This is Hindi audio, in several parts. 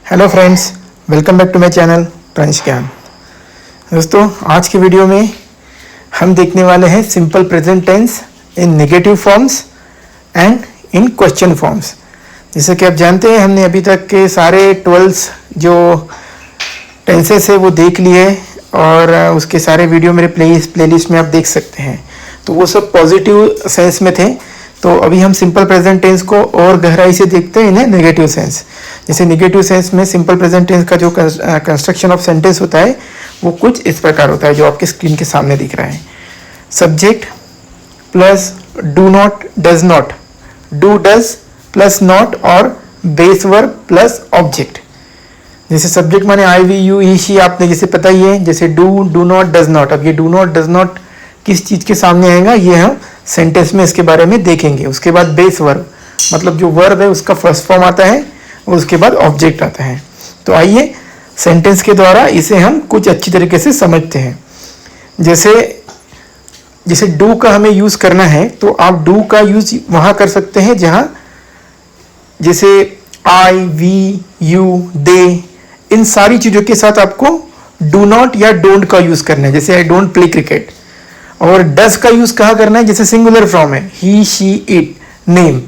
Hello friends, welcome back to my channel प्रंश ज्ञान। दोस्तों, आज की वीडियो में हम देखने वाले हैं simple present tense in negative forms and in question forms. जैसे कि आप जानते हैं, हमने अभी तक के सारे 12 जो टेंसेस है वो देख लिए और उसके सारे वीडियो मेरे प्लेलिस्ट में आप देख सकते हैं। तो वो सब पॉजिटिव सेंस में थे। तो अभी हम सिंपल प्रेजेंट टेंस को और गहराई से देखते हैं इन्हें नेगेटिव सेंस। जैसे नेगेटिव सेंस में सिंपल प्रेजेंट टेंस का जो कंस्ट्रक्शन ऑफ सेंटेंस होता है वो कुछ इस प्रकार होता है जो आपके स्क्रीन के सामने दिख रहा है। Subject plus do not does not, do does plus not और बेस वर्ब प्लस ऑब्जेक्ट। जैसे सब्जेक्ट माने आई वी यू ही शी, आपने जैसे पता ही है। जैसे डू नॉट डज नॉट, अब ये डू नॉट डज नॉट किस चीज़ के सामने आएगा ये हम सेंटेंस में इसके बारे में देखेंगे। उसके बाद बेस वर्ब, मतलब जो वर्ब है उसका फर्स्ट फॉर्म आता है और उसके बाद ऑब्जेक्ट आता है। तो आइए सेंटेंस के द्वारा इसे हम कुछ अच्छी तरीके से समझते हैं। जैसे डू का हमें यूज करना है तो आप डू का यूज वहां कर सकते हैं जहां जैसे आई वी यू दे, इन सारी चीजों के साथ आपको डू नॉट या डोंट का यूज करना है। जैसे आई डोंट प्ले क्रिकेट। और डज का यूज कहाँ करना है, जैसे सिंगुलर फॉर्म है ही शी इट नेम,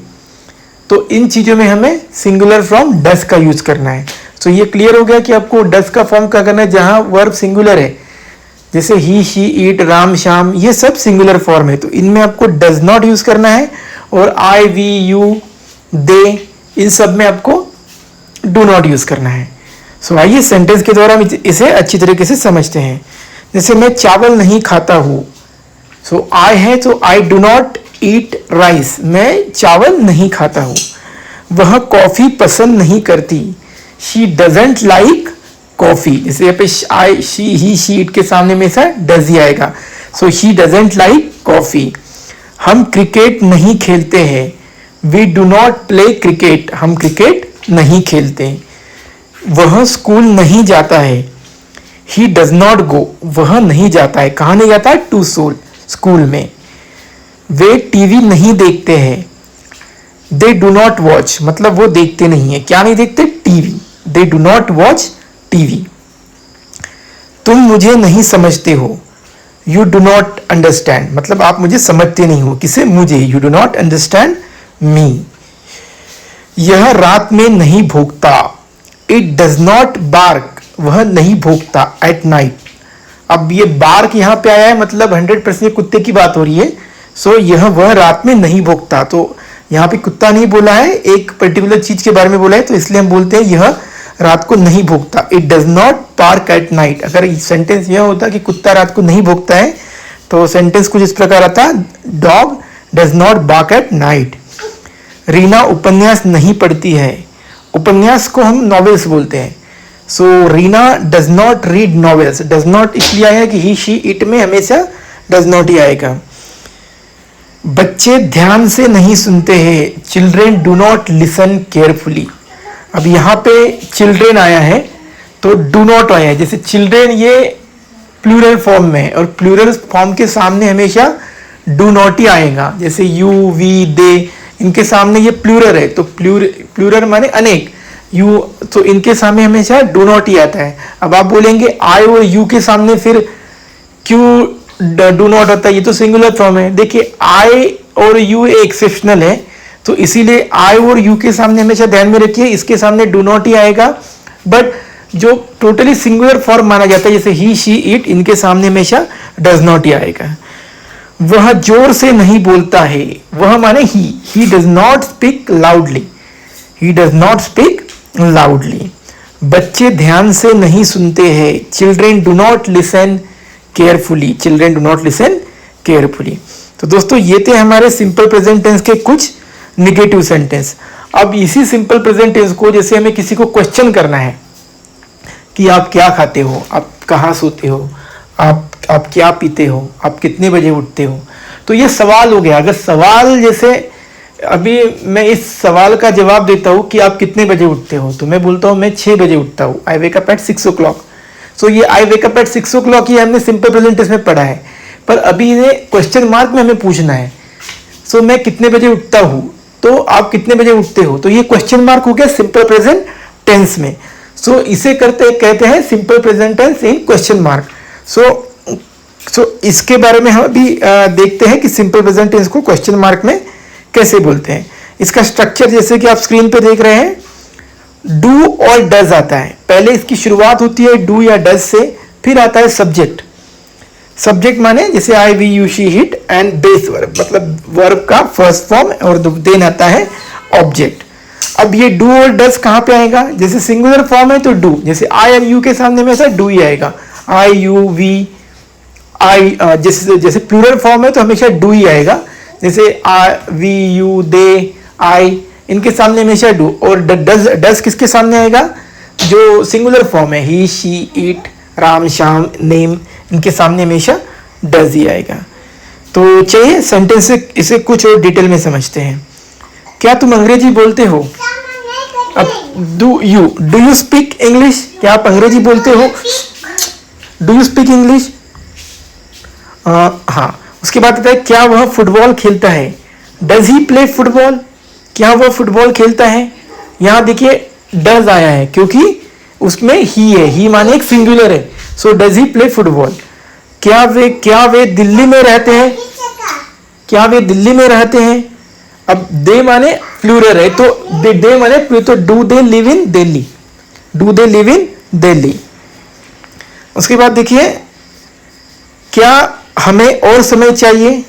तो इन चीजों में हमें सिंगुलर फॉर्म डज का यूज करना है। तो ये क्लियर हो गया कि आपको डज का फॉर्म क्या करना है जहां वर्ब सिंगुलर है। जैसे ही शी इट राम श्याम, ये सब सिंगुलर फॉर्म है, तो इनमें आपको डज नॉट यूज करना है। और आई वी यू दे, इन सब में आपको डू नॉट यूज करना है। सो आइए सेंटेंस के द्वारा हम इसे अच्छी तरीके से समझते हैं। जैसे मैं चावल नहीं खाता हूं, सो आई है तो I do not eat rice, मैं चावल नहीं खाता हूं। वह कॉफी पसंद नहीं करती, शी डजंट लाइक कॉफी। जैसे यहाँ पे I she he she it के सामने में से डज ही आएगा, so she doesn't like coffee. हम क्रिकेट नहीं खेलते हैं, we do not play cricket, हम क्रिकेट नहीं खेलते। वह स्कूल नहीं जाता है, ही डज नॉट गो, वह नहीं जाता है। कहाँ नहीं जाता है, टू स्कूल में। वे टीवी नहीं देखते हैं, दे डू नॉट वॉच, मतलब वो देखते नहीं है। क्या नहीं देखते, TV, they do not watch TV. तुम मुझे नहीं समझते हो, यू डू नॉट अंडरस्टैंड, मतलब आप मुझे समझते नहीं हो। किसे, मुझे, you do not understand me. यह रात में नहीं भौंकता, इट डज नॉट बार्क, वह नहीं भौंकता एट नाइट। अब ये बार्क यहाँ पे आया है, मतलब 100% कुत्ते की बात हो रही है। सो यह वह रात में नहीं भौंकता, तो यहाँ पे कुत्ता नहीं बोला है, एक पर्टिकुलर चीज के बारे में बोला है, तो इसलिए हम बोलते हैं यह रात को नहीं भौंकता। It does not bark at night. अगर सेंटेंस यह होता कि कुत्ता रात को नहीं भौंकता है तो सेंटेंस कुछ इस प्रकार आता, dog does not bark at night. Reena उपन्यास नहीं पढ़ती है, उपन्यास को हम नॉवेल्स बोलते हैं। So Reena does not read novels, does not इसलिए आया कि ही शी इट में हमेशा डज नॉट ही आएगा। बच्चे ध्यान से नहीं सुनते हैं, children do not listen carefully. अब यहाँ पे चिल्ड्रेन आया है तो डू नॉट आया है। जैसे चिल्ड्रेन ये प्लूरल फॉर्म में है और प्लूरल फॉर्म के सामने हमेशा डू नॉट ही आएगा। जैसे यू वी दे, इनके सामने ये प्लूरल है तो प्लूरल माने अनेक, यू, तो इनके सामने हमेशा डू नॉट ही आता है। अब आप बोलेंगे आई और यू के सामने फिर क्यों डू नॉट होता है, ये तो सिंगुलर फॉर्म है। देखिए आई और यू एक्सेप्शनल है, तो इसीलिए आई और यू के सामने हमेशा ध्यान में रखिए इसके सामने डू नॉट ही आएगा। बट जो टोटली सिंगुलर फॉर्म माना जाता है जैसे ही शी इट, इनके सामने हमेशा डज नॉट ही आएगा। वह जोर से नहीं बोलता है, वह माने he does not speak loudly, he does not speak loudly. बच्चे ध्यान से नहीं सुनते हैं, children do not listen carefully, children do not listen carefully. तो दोस्तों ये थे हमारे सिंपल प्रेजेंट टेंस के कुछ निगेटिव सेंटेंस। अब इसी सिंपल प्रेजेंट टेंस को जैसे हमें किसी को क्वेश्चन करना है कि आप क्या खाते हो, आप कहाँ सोते हो, आप क्या पीते हो, आप कितने बजे उठते हो, तो ये सवाल हो गया। अगर सवाल जैसे अभी मैं इस सवाल का जवाब देता हूँ कि आप कितने बजे उठते हो, तो मैं बोलता हूँ मैं 6 बजे उठता हूँ, आई वेक अप एट 6 o'clock। सो ये आई वेक अप एट 6 o'clock ये हमने सिंपल प्रेजेंट टेंस में पढ़ा है, पर अभी इन्हें क्वेश्चन मार्क में हमें पूछना है। सो मैं कितने बजे उठता हूँ, तो आप कितने बजे उठते हो, तो ये क्वेश्चन मार्क हो गया सिंपल प्रेजेंट टेंस में। सो इसे कहते हैं सिंपल प्रेजेंट टेंस इन क्वेश्चन मार्क। सो इसके बारे में हम अभी देखते हैं कि सिंपल प्रेजेंट टेंस को क्वेश्चन मार्क में कैसे बोलते हैं। इसका स्ट्रक्चर जैसे कि आप स्क्रीन पे देख रहे हैं, डू और डज आता है। पहले इसकी शुरुआत होती है डू या डज से, फिर आता है सब्जेक्ट। सब्जेक्ट माने जैसे I we you she it, and base verb मतलब वर्ब का फर्स्ट फॉर्म, और देन आता है ऑब्जेक्ट। अब ये डू और डज कहाँ पे आएगा? जैसे सिंगुलर फॉर्म है तो डू, जैसे आई एंड यू के सामने में ऐसा डू ही आएगा। आई यू वी आई, जैसे प्लूरल फॉर्म है तो हमेशा डू ही आएगा। जैसे आई वी यू दे आई, इनके सामने हमेशा डू। और डज किसके सामने आएगा? जो सिंगुलर फॉर्म है, he she it Ram Shyam name, इनके सामने हमेशा डज ही आएगा। तो चलिए सेंटेंस से इसे कुछ और डिटेल में समझते हैं। क्या तुम अंग्रेजी बोलते हो? अब डू यू स्पीक इंग्लिश? क्या आप अंग्रेजी बोलते हो? Do you speak English? हाँ। उसके बाद आता है क्या वह फुटबॉल खेलता है? Does he play football? क्या वह फुटबॉल खेलता है? यहाँ देखिए डज आया है क्योंकि उसमें ही है, ही माने एक सिंगुलर है। So does he play football? क्या वे दिल्ली में रहते हैं? क्या वे दिल्ली में रहते हैं? अब दे माने प्लूरल है तो दे माने तो do they live in Delhi? Do they live in Delhi? उसके बाद देखिए क्या हमें और समय चाहिए?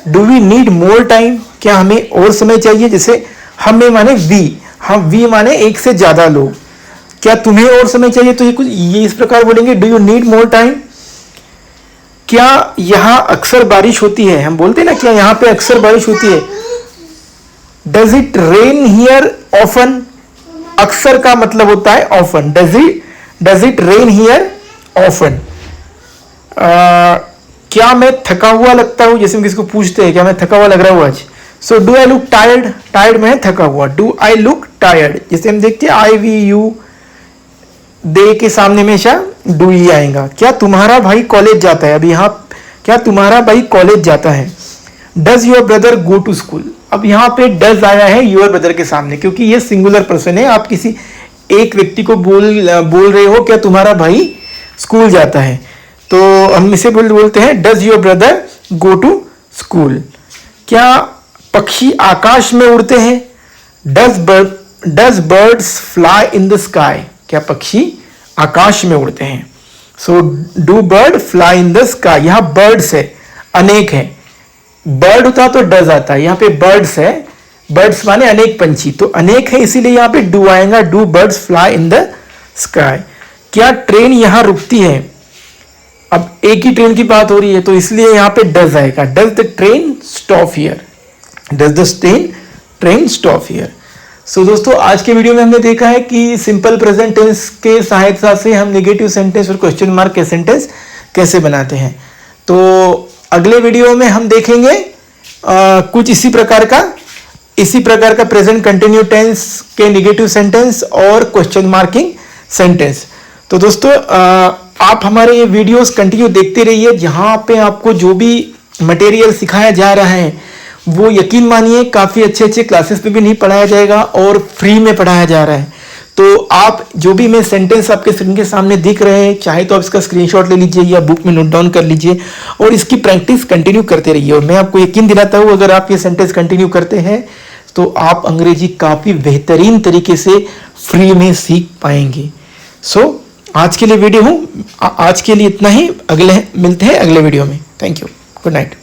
Do we need more time? क्या हमें और समय चाहिए? जैसे हमें माने वी माने एक से ज्यादा लोग। क्या तुम्हें और समय चाहिए? तो ये इस प्रकार बोलेंगे, do you need more time? क्या यहां अक्सर बारिश होती है? हम बोलते हैं ना क्या यहां पे अक्सर बारिश होती है। Does it rain here often? अक्सर का मतलब होता है often. Does it rain here often? क्या मैं थका हुआ लगता हूं? जैसे हम किसको पूछते हैं क्या मैं थका हुआ लग रहा हूं आज? So do I look tired? Tired में थका हुआ। Do I look tired? जैसे हम देखते हैं आई वी यू दे के सामने हमेशा डू ही आएगा। क्या तुम्हारा भाई कॉलेज जाता है? अभी यहाँ क्या तुम्हारा भाई कॉलेज जाता है? Does your brother go to school? अब यहाँ पे डज आया है योर ब्रदर के सामने क्योंकि ये सिंगुलर पर्सन है। आप किसी एक व्यक्ति को बोल रहे हो क्या तुम्हारा भाई स्कूल जाता है, तो हम इसे बोलते हैं does your brother go to school. क्या पक्षी आकाश में उड़ते हैं? Does birds fly in the sky? क्या पक्षी आकाश में उड़ते हैं? So do bird fly in the sky? यहाँ बर्ड्स है, अनेक है। बर्ड होता तो डज आता है, यहाँ पे बर्ड्स है। बर्ड्स माने अनेक पंछी, तो अनेक है इसीलिए यहाँ पे डू आएगा। Do birds fly in the sky? क्या ट्रेन यहाँ रुकती है? अब एक ही ट्रेन की बात हो रही है तो इसलिए यहाँ पे डज आएगा। Does the train stop here? Does the train stop here? So दोस्तों आज के वीडियो में हमने देखा है कि सिंपल प्रेजेंट टेंस के सहायता से हम नेगेटिव सेंटेंस और क्वेश्चन मार्क के सेंटेंस कैसे बनाते हैं। तो अगले वीडियो में हम देखेंगे कुछ इसी प्रकार का प्रेजेंट कंटिन्यू टेंस के नेगेटिव सेंटेंस और क्वेश्चन मार्किंग सेंटेंस। तो दोस्तों आप हमारे ये वीडियोस कंटिन्यू देखते रहिए। जहाँ पे आपको जो भी मटेरियल सिखाया जा रहा है वो यकीन मानिए काफ़ी अच्छे क्लासेस में भी नहीं पढ़ाया जाएगा और फ्री में पढ़ाया जा रहा है। तो आप जो भी मैं सेंटेंस आपके स्क्रीन के सामने दिख रहे हैं, चाहे तो आप इसका स्क्रीनशॉट ले लीजिए या बुक में नोट डाउन कर लीजिए और इसकी प्रैक्टिस कंटिन्यू करते रहिए। और मैं आपको यकीन दिलाता हूँ अगर आप ये सेंटेंस कंटिन्यू करते हैं तो आप अंग्रेजी काफ़ी बेहतरीन तरीके से फ्री में सीख पाएंगे। सो आज के लिए इतना ही। मिलते हैं अगले वीडियो में। Thank you. Good night.